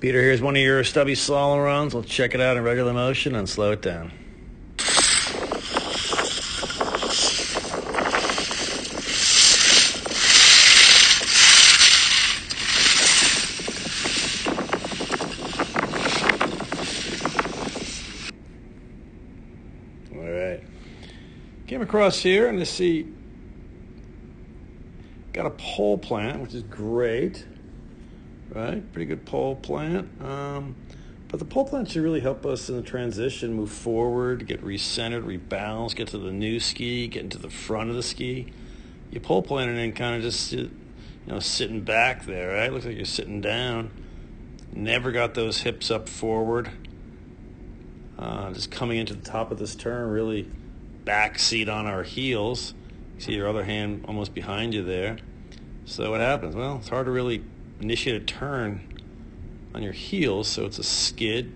Peter, here's one of your stubby slalom runs. We'll check it out in regular motion and slow it down. All right. Came across here and I see got a pole plant, which is great. Right, pretty good pole plant. But the pole plant should really help us in the transition, move forward, get recentered, rebalance, get to the new ski, get into the front of the ski. You pole plant it and kind of just, sitting back there, right? Looks like you're sitting down. Never got those hips up forward. Just coming into the top of this turn, really back seat on our heels. You see your other hand almost behind you there. So what happens? Well, it's hard to really initiate a turn on your heels, so it's a skid.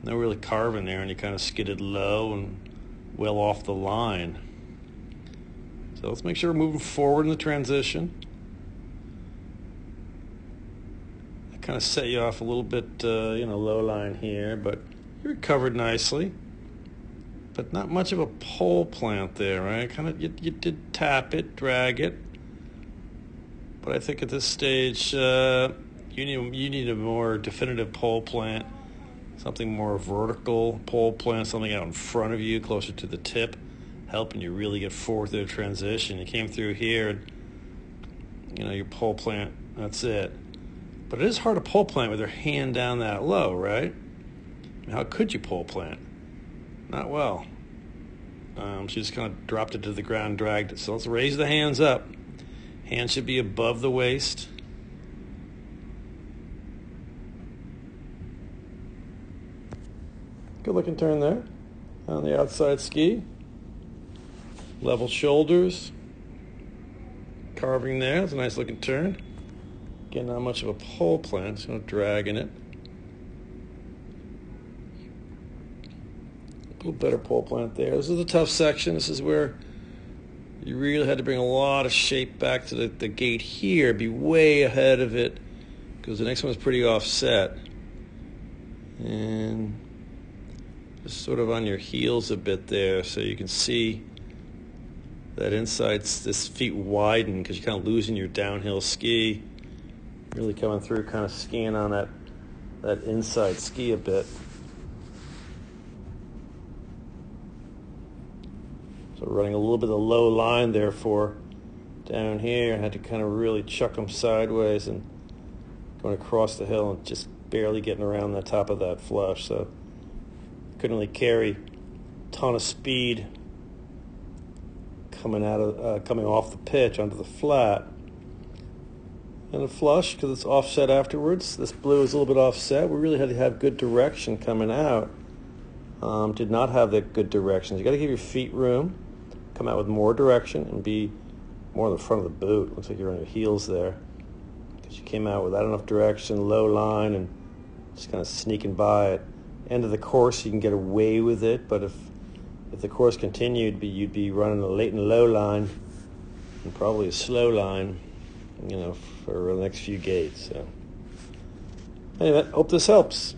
No really carving there, and you kind of skidded low and well off the line. So let's make sure we're moving forward in the transition. I kind of set you off a little bit, low line here, but you recovered nicely. But not much of a pole plant there, right? You did tap it, drag it. But I think at this stage, you need a more definitive pole plant, something more vertical pole plant, something out in front of you, closer to the tip, helping you really get forward through the transition. You came through here, and, your pole plant, that's it. But it is hard to pole plant with your hand down that low, right? How could you pole plant? Not well. She just kind of dropped it to the ground, dragged it. So let's raise the hands up. Hands should be above the waist. Good looking turn there on the outside ski. Level shoulders. Carving there. That's a nice looking turn. Again, not much of a pole plant. Just going to drag in it. A little better pole plant there. This is a tough section. This is where you really had to bring a lot of shape back to the gate here, be way ahead of it, because the next one is pretty offset. And just sort of on your heels a bit there, so you can see that inside, this feet widen, because you're kind of losing your downhill ski. Really coming through, kind of skiing on that inside ski a bit. So running a little bit of low line there for down here. I had to kind of really chuck them sideways and going across the hill and just barely getting around the top of that flush. So couldn't really carry a ton of speed coming off the pitch onto the flat. And the flush, because it's offset afterwards, this blue is a little bit offset. We really had to have good direction coming out. Did not have that good direction. You got to give your feet room. Come out with more direction and be more in the front of the boot. Looks like you're on your heels there, because you came out without enough direction, low line, and just kind of sneaking by it. End of the course, you can get away with it, but if the course continued, you'd be running a late and low line and probably a slow line, for the next few gates. So anyway, hope this helps.